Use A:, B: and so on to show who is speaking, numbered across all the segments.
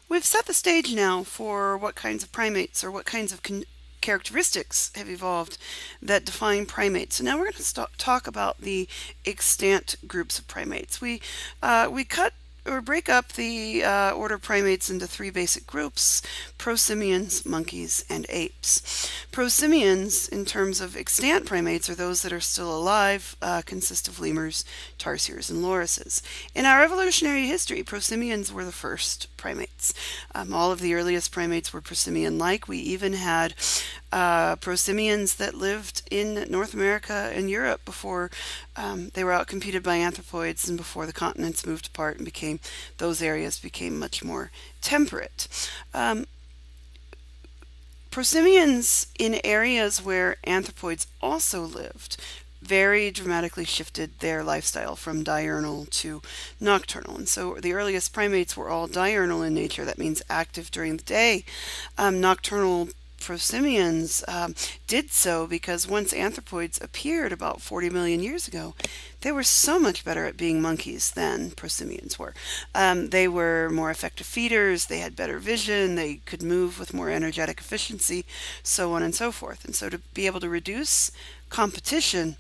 A: We've set the stage now for what kinds of primates or what kinds of characteristics have evolved that define primates. So now we're going to talk about the extant groups of primates. We cut or break up the order primates into three basic groups: prosimians, monkeys, and apes. Prosimians, in terms of extant primates, are those that are still alive, consist of lemurs, tarsiers, and lorises. In our evolutionary history, prosimians were the first primates. All of the earliest primates were prosimian-like. We even had prosimians that lived in North America and Europe before they were outcompeted by anthropoids and before the continents moved apart and those areas became much more temperate. Prosimians in areas where anthropoids also lived very dramatically shifted their lifestyle from diurnal to nocturnal. And so the earliest primates were all diurnal in nature. That means active during the day. Nocturnal prosimians did so because once anthropoids appeared about 40 million years ago, they were so much better at being monkeys than prosimians were. They were more effective feeders, they had better vision, they could move with more energetic efficiency, so on and so forth. And so to be able to reduce competition,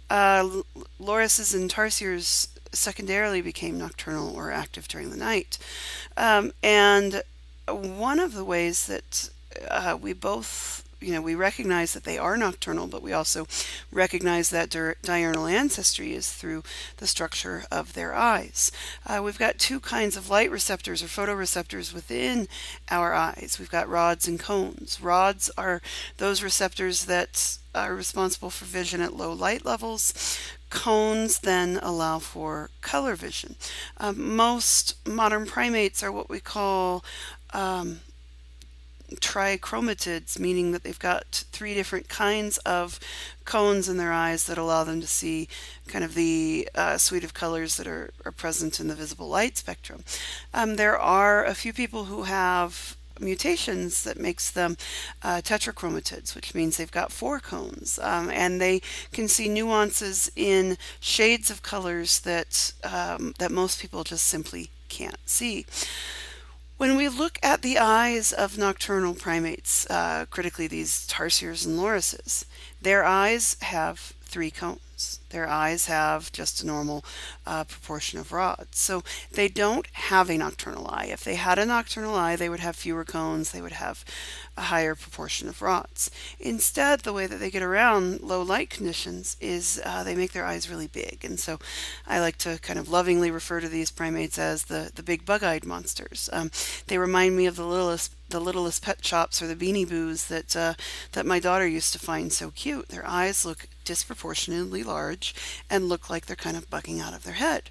A: lorises and tarsiers secondarily became nocturnal or active during the night. And one of the ways that we both, we recognize that they are nocturnal, but we also recognize that diurnal ancestry is through the structure of their eyes. We've got two kinds of light receptors or photoreceptors within our eyes. We've got rods and cones. Rods are those receptors that are responsible for vision at low light levels. Cones then allow for color vision. Most modern primates are what we call trichromatids, meaning that they've got three different kinds of cones in their eyes that allow them to see kind of the suite of colors that are present in the visible light spectrum. There are a few people who have mutations that makes them tetrachromatids, which means they've got four cones, and they can see nuances in shades of colors that most people just simply can't see. When we look at the eyes of nocturnal primates, critically these tarsiers and lorises, their eyes have three cones. Their eyes have just a normal proportion of rods. So they don't have a nocturnal eye. If they had a nocturnal eye, they would have fewer cones, they would have a higher proportion of rods. Instead, the way that they get around low light conditions is they make their eyes really big. And so I like to kind of lovingly refer to these primates as the big bug-eyed monsters. They remind me of the littlest pet shops or the Beanie Boos that my daughter used to find so cute. Their eyes look disproportionately large and look like they're kind of bugging out of their head.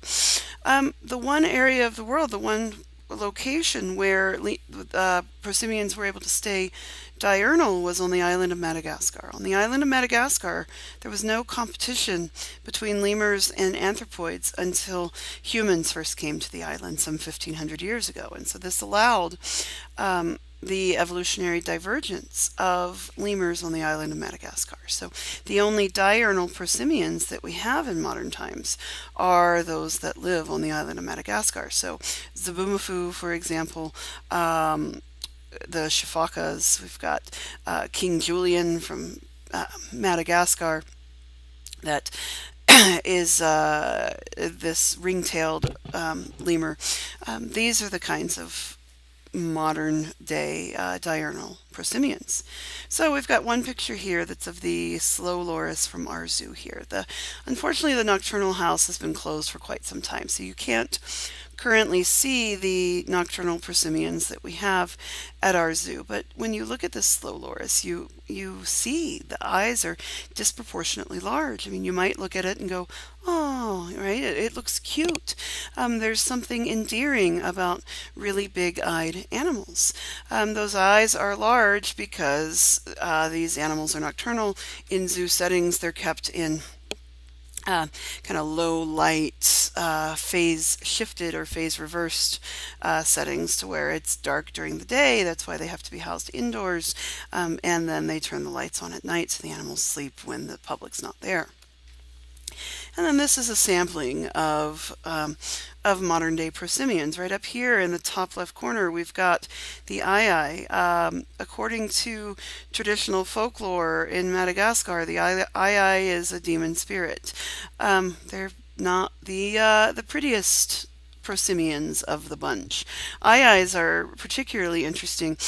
A: The one area of the world, the one location where prosimians were able to stay diurnal was on the island of Madagascar. On the island of Madagascar, there was no competition between lemurs and anthropoids until humans first came to the island some 1500 years ago. And so this allowed the evolutionary divergence of lemurs on the island of Madagascar. So the only diurnal prosimians that we have in modern times are those that live on the island of Madagascar. So Zabumafu, for example, the Shifakas, we've got King Julian from Madagascar that is this ring-tailed lemur. These are the kinds of modern day diurnal prosimians. So we've got one picture here that's of the slow loris from our zoo here. Unfortunately, the nocturnal house has been closed for quite some time, so you can't currently see the nocturnal prosimians that we have at our zoo. But when you look at this slow loris, you see the eyes are disproportionately large. I mean, you might look at it and go, oh, right, it looks cute. There's something endearing about really big-eyed animals. Those eyes are large because these animals are nocturnal. In zoo settings, they're kept in kind of low light, phase shifted or phase reversed settings to where it's dark during the day. That's why they have to be housed indoors. And then they turn the lights on at night so the animals sleep when the public's not there. And then this is a sampling of modern day prosimians. Right up here in the top left corner, we've got the aye. According to traditional folklore in Madagascar, the aye is a demon spirit. They're not the prettiest prosimians of the bunch. Eyes are particularly interesting.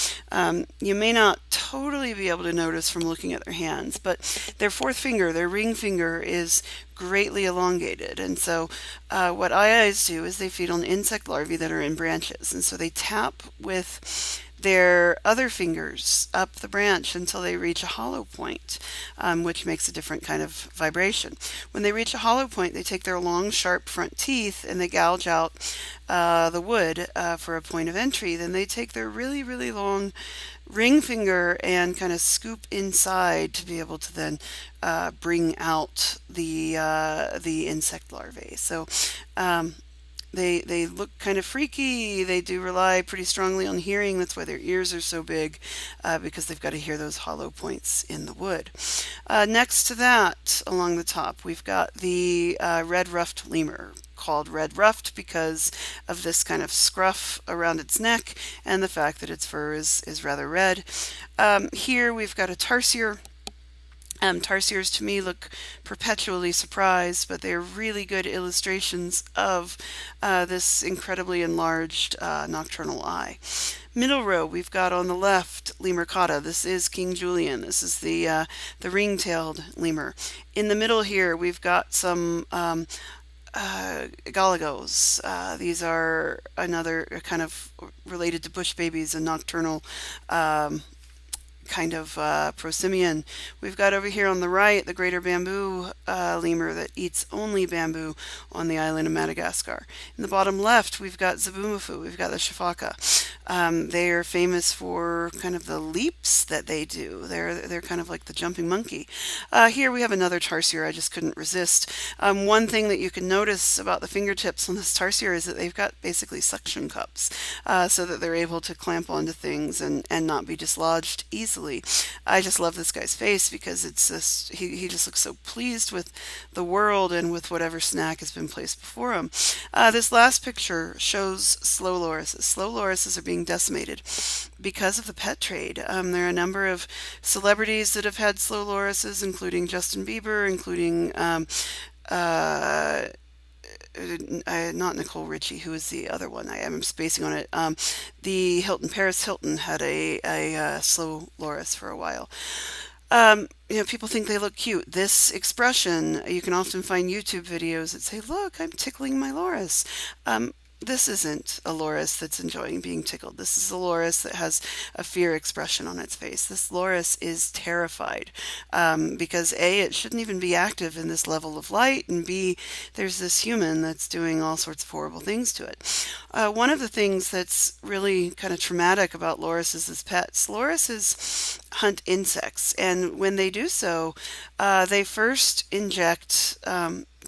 A: You may not totally be able to notice from looking at their hands, but their fourth finger, their ring finger, is greatly elongated. And so what eyes do is they feed on insect larvae that are in branches. And so they tap with their other fingers up the branch until they reach a hollow point, which makes a different kind of vibration. When they reach a hollow point, they take their long, sharp front teeth and they gouge out the wood for a point of entry. Then they take their really, really long ring finger and kind of scoop inside to be able to then bring out the insect larvae. So they look kind of freaky. They do rely pretty strongly on hearing. That's why their ears are so big, because they've got to hear those hollow points in the wood. Next to that, along the top, we've got the red-ruffed lemur, called red-ruffed because of this kind of scruff around its neck and the fact that its fur is rather red. Here we've got a tarsier. Tarsiers to me look perpetually surprised, but they're really good illustrations of this incredibly enlarged nocturnal eye. Middle row, we've got on the left lemur cauda. This is King Julian. This is the ring-tailed lemur. In the middle here, we've got some galagos. These are another kind of related to bush babies, a nocturnal kind of prosimian. We've got over here on the right the greater bamboo lemur that eats only bamboo on the island of Madagascar. In the bottom left, we've got Zabumafu. We've got the shafaka. They are famous for kind of the leaps that they do. They're kind of like the jumping monkey. Here we have another tarsier. I just couldn't resist. One thing that you can notice about the fingertips on this tarsier is that they've got basically suction cups, so that they're able to clamp onto things and not be dislodged easily. I just love this guy's face because it's just, he just looks so pleased with the world and with whatever snack has been placed before him. This last picture shows slow lorises. Slow lorises are being decimated because of the pet trade. There are a number of celebrities that have had slow lorises, including Justin Bieber, including not Nicole Richie, who is the other one. I am spacing on it. The Paris Hilton had a slow loris for a while. People think they look cute. This expression, you can often find YouTube videos that say, "Look, I'm tickling my loris." This isn't a loris that's enjoying being tickled. This is a loris that has a fear expression on its face. This loris is terrified because A, it shouldn't even be active in this level of light, and B, there's this human that's doing all sorts of horrible things to it. One of the things that's really kind of traumatic about lorises as pets, lorises hunt insects, and when they do so, they first inject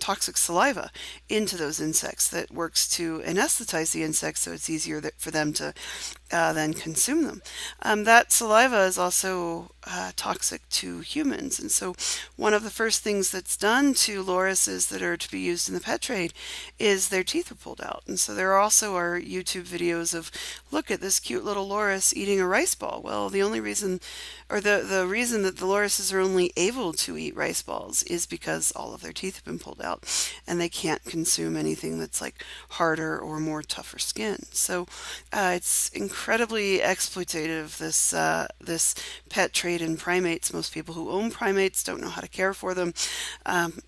A: toxic saliva into those insects that works to anesthetize the insects so it's easier for them to then consume them. That saliva is also toxic to humans, and so one of the first things that's done to lorises that are to be used in the pet trade is their teeth are pulled out. And so there also are YouTube videos of, look at this cute little loris eating a rice ball. Well, the only reason, or the reason that the lorises are only able to eat rice balls is because all of their teeth have been pulled out and they can't consume anything that's like harder or more tougher skin. So it's incredibly exploitative, this pet trade in primates. Most people who own primates don't know how to care for them.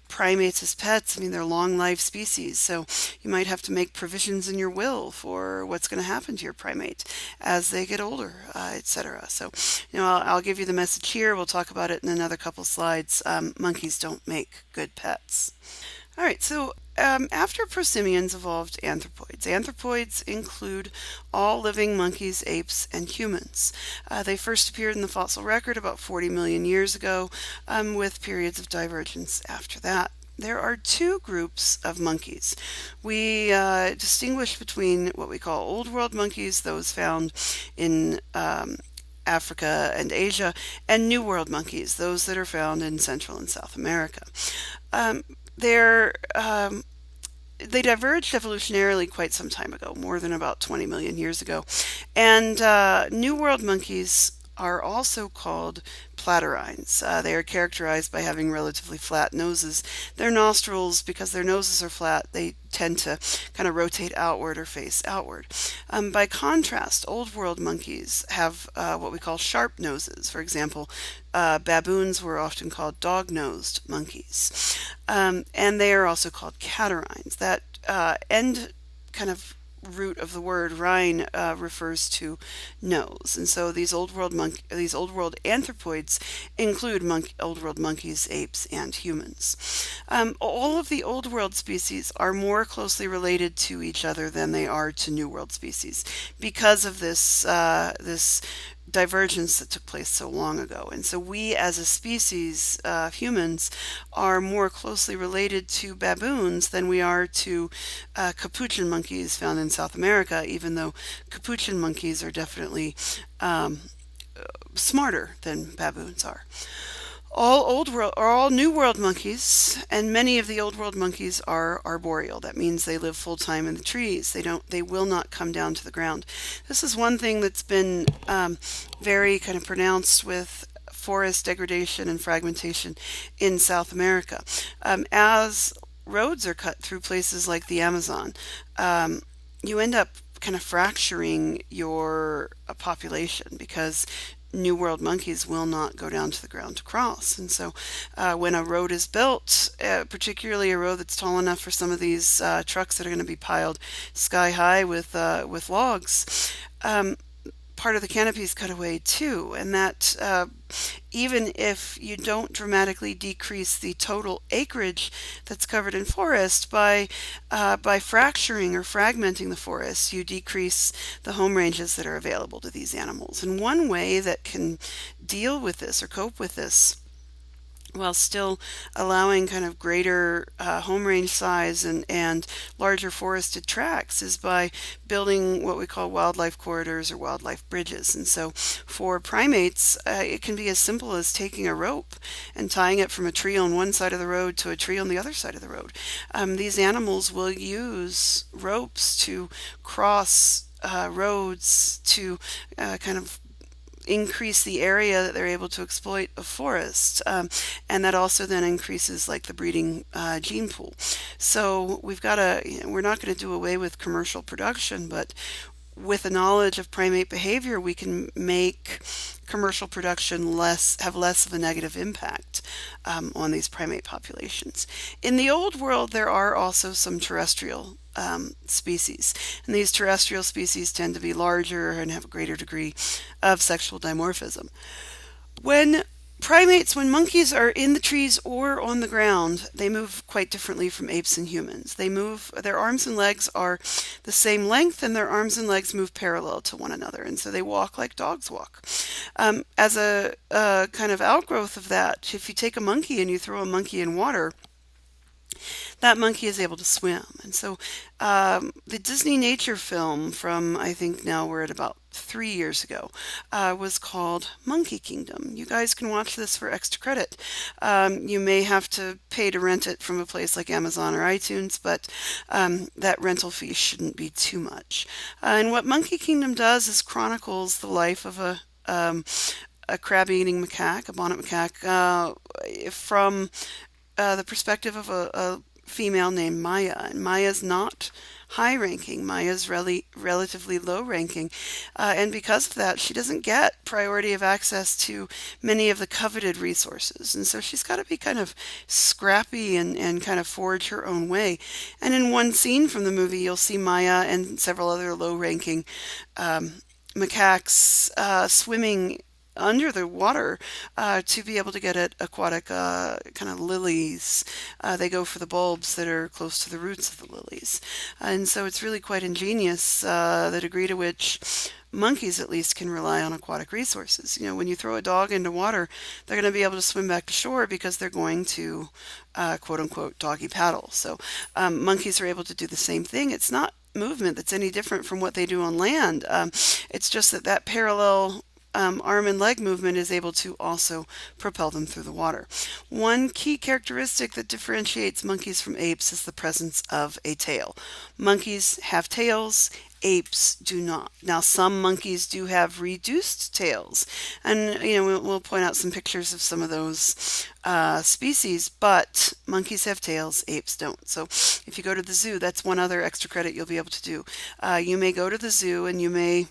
A: Primates as pets, I mean, they're long life species, so you might have to make provisions in your will for what's going to happen to your primate as they get older, etc. So, I'll give you the message here. We'll talk about it in another couple slides. Monkeys don't make good pets. All right, so after prosimians evolved anthropoids. Anthropoids include all living monkeys, apes, and humans. They first appeared in the fossil record about 40 million years ago, with periods of divergence after that. There are two groups of monkeys. We distinguish between what we call Old World monkeys, those found in Africa and Asia, and New World monkeys, those that are found in Central and South America. they're they diverged evolutionarily quite some time ago, more than about 20 million years ago. And New World monkeys are also called platyrrhines. They are characterized by having relatively flat noses. Their nostrils, because their noses are flat, they tend to kind of rotate outward or face outward. By contrast, Old World monkeys have what we call sharp noses. For example, baboons were often called dog-nosed monkeys. And they are also called catarrhines. That end kind of root of the word rhine refers to nose, and so these old world anthropoids include old world monkeys, apes, and humans. All of the old world species are more closely related to each other than they are to new world species because of this divergence that took place so long ago. And so we as a species, humans, are more closely related to baboons than we are to capuchin monkeys found in South America, even though capuchin monkeys are definitely um, smarter than baboons are. All New World monkeys, and many of the Old World monkeys are arboreal. That means they live full time in the trees. They will not come down to the ground. This is one thing that's been very kind of pronounced with forest degradation and fragmentation in South America. As roads are cut through places like the Amazon, you end up kind of fracturing your population because New World monkeys will not go down to the ground to cross. And so when a road is built, particularly a road that's tall enough for some of these trucks that are going to be piled sky high with logs, part of the canopy is cut away too, and that even if you don't dramatically decrease the total acreage that's covered in forest by fracturing or fragmenting the forest, you decrease the home ranges that are available to these animals. And one way that can deal with this or cope with this while still allowing kind of greater home range size and larger forested tracts is by building what we call wildlife corridors or wildlife bridges. And so for primates, it can be as simple as taking a rope and tying it from a tree on one side of the road to a tree on the other side of the road. These animals will use ropes to cross roads to kind of increase the area that they're able to exploit a forest, and that also then increases like the breeding gene pool. So we're not going to do away with commercial production, but with a knowledge of primate behavior, we can make commercial production have less of a negative impact on these primate populations. In the old world, there are also some terrestrial species, and these terrestrial species tend to be larger and have a greater degree of sexual dimorphism. When when monkeys are in the trees or on the ground, they move quite differently from apes and humans. Their arms and legs are the same length, and their arms and legs move parallel to one another, and so they walk like dogs walk. As a kind of outgrowth of that, if you take a monkey and you throw a monkey in water, that monkey is able to swim. And so the Disney nature film from, I think now we're at about 3 years ago, was called Monkey Kingdom. You guys can watch this for extra credit. You may have to pay to rent it from a place like Amazon or iTunes, but that rental fee shouldn't be too much. And what Monkey Kingdom does is chronicles the life of a crab-eating macaque, a bonnet macaque, from the perspective of a female named Maya. And Maya's not high ranking. Maya's relatively low ranking. And because of that, she doesn't get priority of access to many of the coveted resources. And so she's got to be kind of scrappy and kind of forge her own way. And in one scene from the movie, you'll see Maya and several other low ranking macaques swimming under the water to be able to get at aquatic kind of lilies. They go for the bulbs that are close to the roots of the lilies. And so it's really quite ingenious, the degree to which monkeys at least can rely on aquatic resources. You know, when you throw a dog into water, they're going to be able to swim back to shore because they're going to quote unquote doggy paddle. So monkeys are able to do the same thing. It's not movement that's any different from what they do on land. It's just that parallel arm and leg movement is able to also propel them through the water. One key characteristic that differentiates monkeys from apes is the presence of a tail. Monkeys have tails, apes do not. Now, some monkeys do have reduced tails, and we'll point out some pictures of some of those species, but monkeys have tails, apes don't. So if you go to the zoo, that's one other extra credit you'll be able to do. You may go to the zoo and you may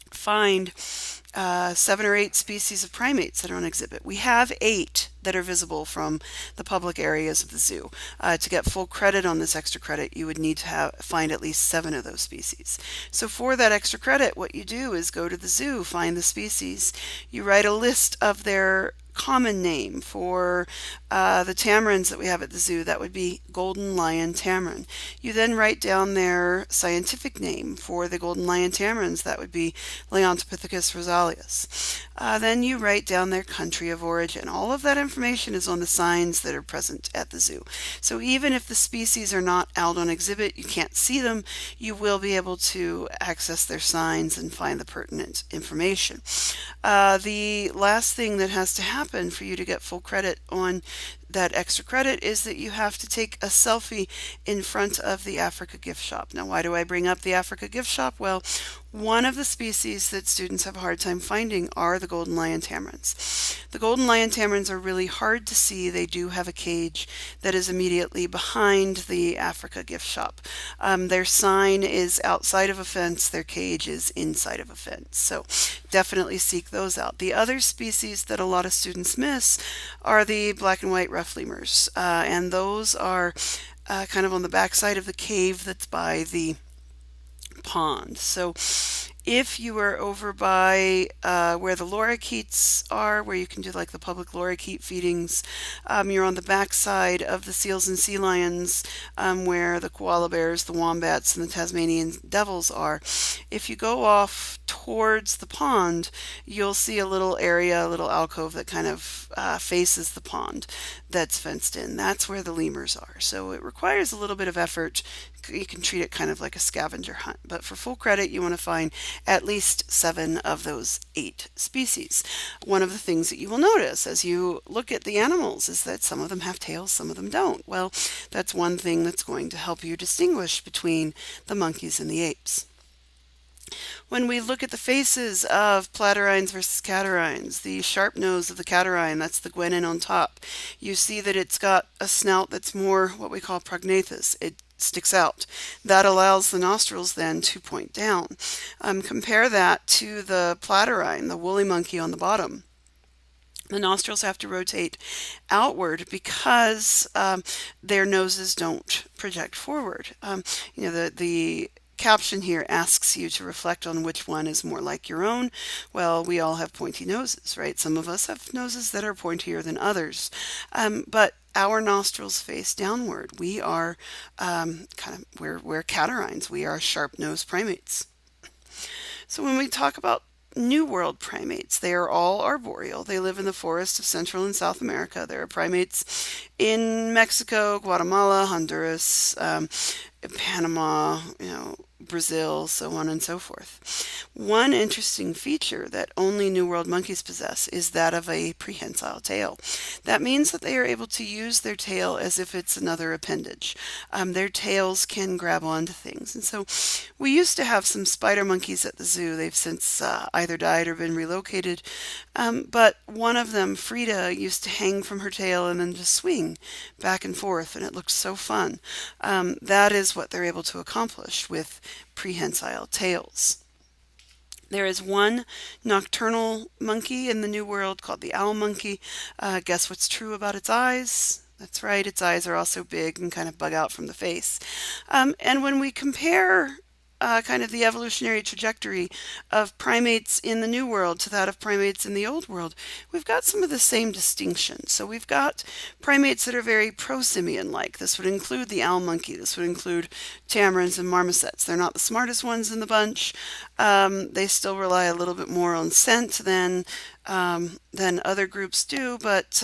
A: find 7 or 8 species of primates that are on exhibit. We have 8 that are visible from the public areas of the zoo. To get full credit on this extra credit, you would need to find at least 7 of those species. So for that extra credit, what you do is go to the zoo, find the species, you write a list of their common name. For the tamarins that we have at the zoo, that would be golden lion tamarin. You then write down their scientific name. For the golden lion tamarins, that would be Leontopithecus rosalius. Then you write down their country of origin. All of that information is on the signs that are present at the zoo. So even if the species are not out on exhibit, you can't see them, you will be able to access their signs and find the pertinent information. The last thing that has to happen for you to get full credit on that extra credit is that you have to take a selfie in front of the Africa gift shop. Now, why do I bring up the Africa gift shop? Well, one of the species that students have a hard time finding are the golden lion tamarins. The golden lion tamarins are really hard to see. They do have a cage that is immediately behind the Africa gift shop. Their sign is outside of a fence. Their cage is inside of a fence. So definitely seek those out. The other species that a lot of students miss are the black and white rough lemurs, and those are kind of on the backside of the cave that's by the pond. So if you are over by where the lorikeets are, where you can do like the public lorikeet feedings, you're on the backside of the seals and sea lions, where the koala bears, the wombats, and the Tasmanian devils are. If you go off towards the pond, you'll see a little area, a little alcove that kind of faces the pond that's fenced in. That's where the lemurs are. So it requires a little bit of effort. You can treat it kind of like a scavenger hunt, but for full credit, you want to find at least 7 of those 8 species. One of the things that you will notice as you look at the animals is that some of them have tails, some of them don't. Well, that's one thing that's going to help you distinguish between the monkeys and the apes. When we look at the faces of platyrrhines versus catarrhines, the sharp nose of the catarrhine, that's the guenon on top, you see that it's got a snout that's more what we call prognathous. It sticks out. That allows the nostrils then to point down. Compare that to the platyrrhine, the woolly monkey on the bottom. The nostrils have to rotate outward because their noses don't project forward. The caption here asks you to reflect on which one is more like your own. Well, we all have pointy noses, right? Some of us have noses that are pointier than others, but our nostrils face downward. We are we're catarrhines. We are sharp-nosed primates. So when we talk about New World primates, they are all arboreal. They live in the forests of Central and South America. There are primates in Mexico, Guatemala, Honduras, Panama, Brazil, so on and so forth. One interesting feature that only New World monkeys possess is that of a prehensile tail. That means that they are able to use their tail as if it's another appendage. Their tails can grab onto things. And so we used to have some spider monkeys at the zoo. They've since either died or been relocated. But one of them, Frida, used to hang from her tail and then just swing back and forth, and it looked so fun. That is what they're able to accomplish with prehensile tails. There is one nocturnal monkey in the New World called the owl monkey. Guess what's true about its eyes? That's right, its eyes are also big and kind of bug out from the face. And when we compare kind of the evolutionary trajectory of primates in the New World to that of primates in the Old World, we've got some of the same distinctions. So we've got primates that are very prosimian-like. This would include the owl monkey. This would include tamarins and marmosets. They're not the smartest ones in the bunch. They still rely a little bit more on scent than other groups do, but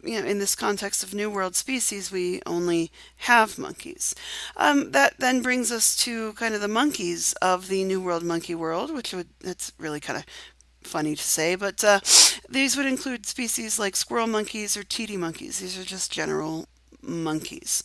A: in this context of New World species, we only have monkeys. That then brings us to kind of the monkeys of the New World monkey world, that's really kind of funny to say, but these would include species like squirrel monkeys or titi monkeys. These are just general monkeys.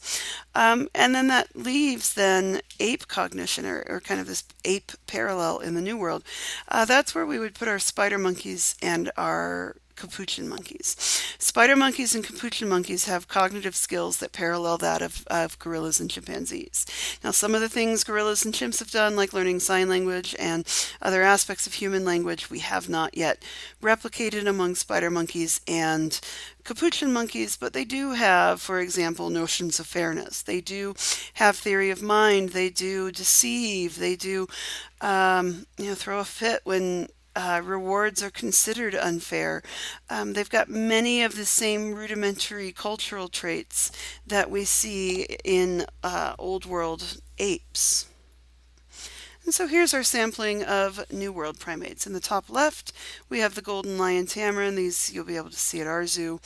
A: And then that leaves then ape cognition, or kind of this ape parallel in the New World. That's where we would put our spider monkeys and our capuchin monkeys. Spider monkeys and capuchin monkeys have cognitive skills that parallel that of gorillas and chimpanzees. Now, some of the things gorillas and chimps have done, like learning sign language and other aspects of human language, we have not yet replicated among spider monkeys and capuchin monkeys, but they do have, for example, notions of fairness. They do have theory of mind. They do deceive. They do, throw a fit when rewards are considered unfair. They've got many of the same rudimentary cultural traits that we see in Old World apes. And so here's our sampling of New World primates. In the top left, we have the golden lion tamarin. These you'll be able to see at our zoo.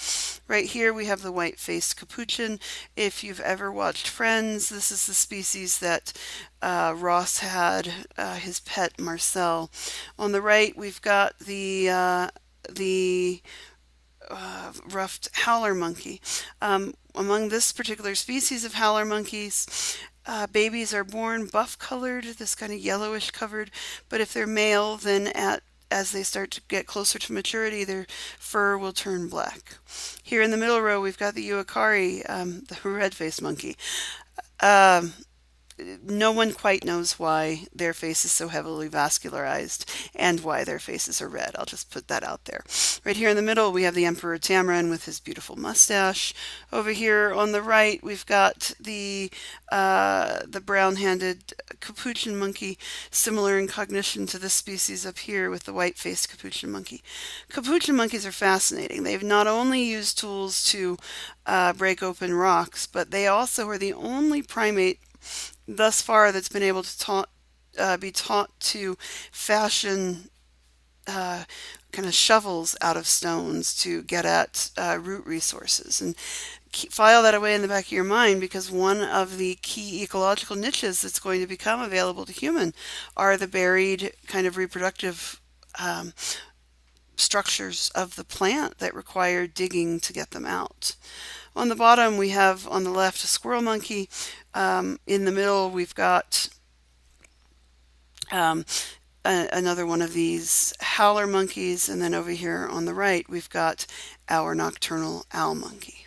A: Right here, we have the white-faced capuchin. If you've ever watched Friends, this is the species that Ross had, his pet Marcel. On the right, we've got the ruffed howler monkey. Among this particular species of howler monkeys, babies are born buff-colored, this kind of yellowish covered, but if they're male, then as they start to get closer to maturity, their fur will turn black. Here in the middle row, we've got the uakari, the red-faced monkey. No one quite knows why their face is so heavily vascularized and why their faces are red. I'll just put that out there. Right here in the middle, we have the Emperor Tamarin with his beautiful mustache. Over here on the right, we've got the brown-handed capuchin monkey, similar in cognition to this species up here with the white-faced capuchin monkey. Capuchin monkeys are fascinating. They've not only used tools to break open rocks, but they also are the only primate thus far that's been able to be taught to fashion kind of shovels out of stones to get at root resources. And file that away in the back of your mind, because one of the key ecological niches that's going to become available to human are the buried kind of reproductive structures of the plant that require digging to get them out. On the bottom, we have on the left a squirrel monkey. In the middle, we've got another one of these howler monkeys. And then over here on the right, we've got our nocturnal owl monkey.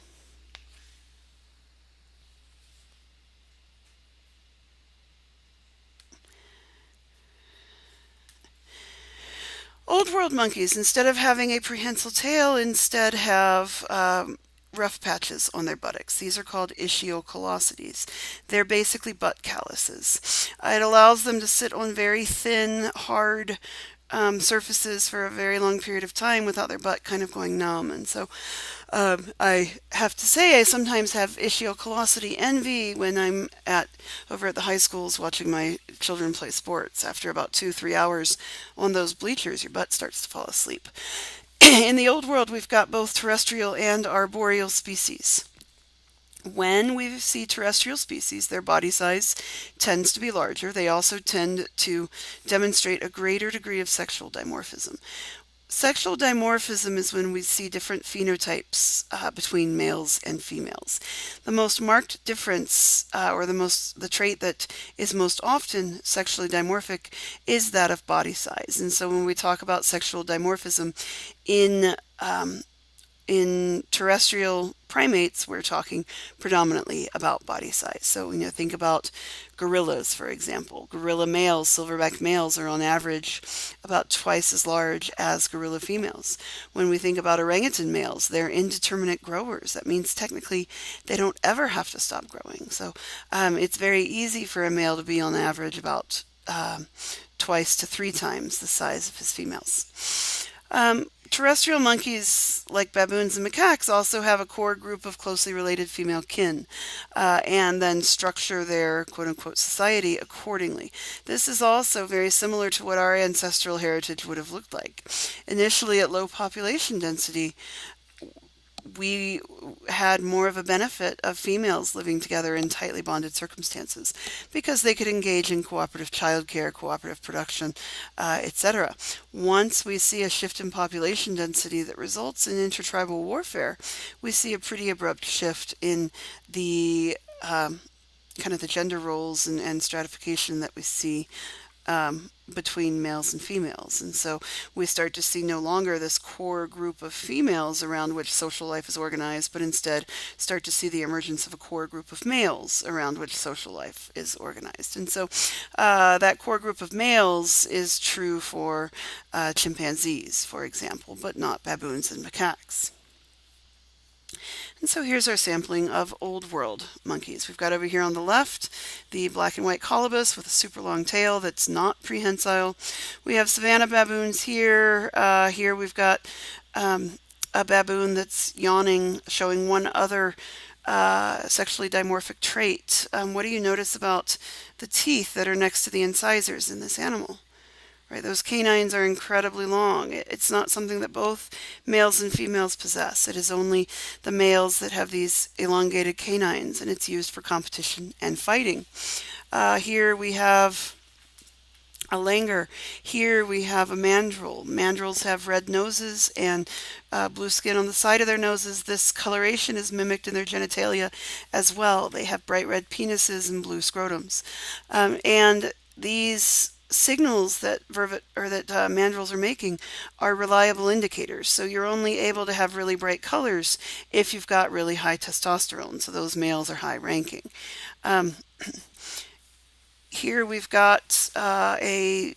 A: Old World monkeys, instead of having a prehensile tail, instead have rough patches on their buttocks. These are called ischiocolosities. They're basically butt calluses. It allows them to sit on very thin, hard surfaces for a very long period of time without their butt kind of going numb. And so I have to say I sometimes have ischiocolosity envy when I'm over at the high schools watching my children play sports. After about 2-3 hours on those bleachers, your butt starts to fall asleep. In the Old World, we've got both terrestrial and arboreal species. When we see terrestrial species, their body size tends to be larger. They also tend to demonstrate a greater degree of sexual dimorphism. Sexual dimorphism is when we see different phenotypes between males and females. The most marked difference, or the trait that is most often sexually dimorphic, is that of body size. And so when we talk about sexual dimorphism in terrestrial primates, we're talking predominantly about body size. So, think about gorillas, for example. Gorilla males, silverback males, are on average about twice as large as gorilla females. When we think about orangutan males, they're indeterminate growers. That means technically they don't ever have to stop growing. So it's very easy for a male to be on average about twice to 3 times the size of his females. Terrestrial monkeys, like baboons and macaques, also have a core group of closely related female kin, and then structure their quote-unquote society accordingly. This is also very similar to what our ancestral heritage would have looked like. Initially, at low population density, we had more of a benefit of females living together in tightly bonded circumstances because they could engage in cooperative childcare, cooperative production, etc. Once we see a shift in population density that results in intertribal warfare, we see a pretty abrupt shift in the kind of the gender roles and stratification that we see between males and females. And so we start to see no longer this core group of females around which social life is organized, but instead start to see the emergence of a core group of males around which social life is organized. And so that core group of males is true for chimpanzees, for example, but not baboons and macaques. And so here's our sampling of Old World monkeys. We've got over here on the left the black and white colobus with a super long tail that's not prehensile. We have savanna baboons here. Here we've got a baboon that's yawning, showing one other sexually dimorphic trait. What do you notice about the teeth that are next to the incisors in this animal? Right, those canines are incredibly long. It's not something that both males and females possess. It is only the males that have these elongated canines, and it's used for competition and fighting. Here we have a langur. Here we have a mandrill. Mandrills have red noses and blue skin on the side of their noses. This coloration is mimicked in their genitalia as well. They have bright red penises and blue scrotums. And these signals that mandrills are making are reliable indicators. So you're only able to have really bright colors if you've got really high testosterone. So those males are high ranking. Here we've got a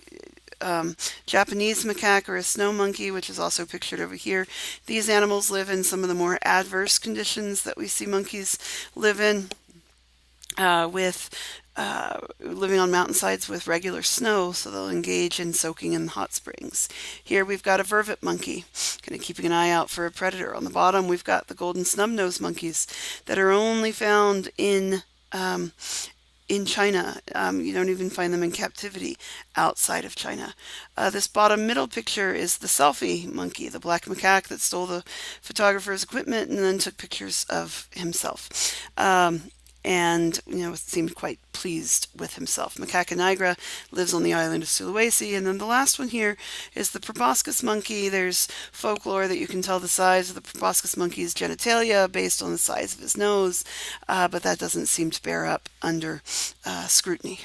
A: Japanese macaque or a snow monkey, which is also pictured over here. These animals live in some of the more adverse conditions that we see monkeys live in, living on mountainsides with regular snow, so they'll engage in soaking in hot springs. Here we've got a vervet monkey, kind of keeping an eye out for a predator. On the bottom, we've got the golden snub-nosed monkeys that are only found in China. You don't even find them in captivity outside of China. This bottom middle picture is the selfie monkey, the black macaque that stole the photographer's equipment and then took pictures of himself. And seemed quite pleased with himself. Macaca nigra lives on the island of Sulawesi. And then the last one here is the proboscis monkey. There's folklore that you can tell the size of the proboscis monkey's genitalia based on the size of his nose, but that doesn't seem to bear up under scrutiny.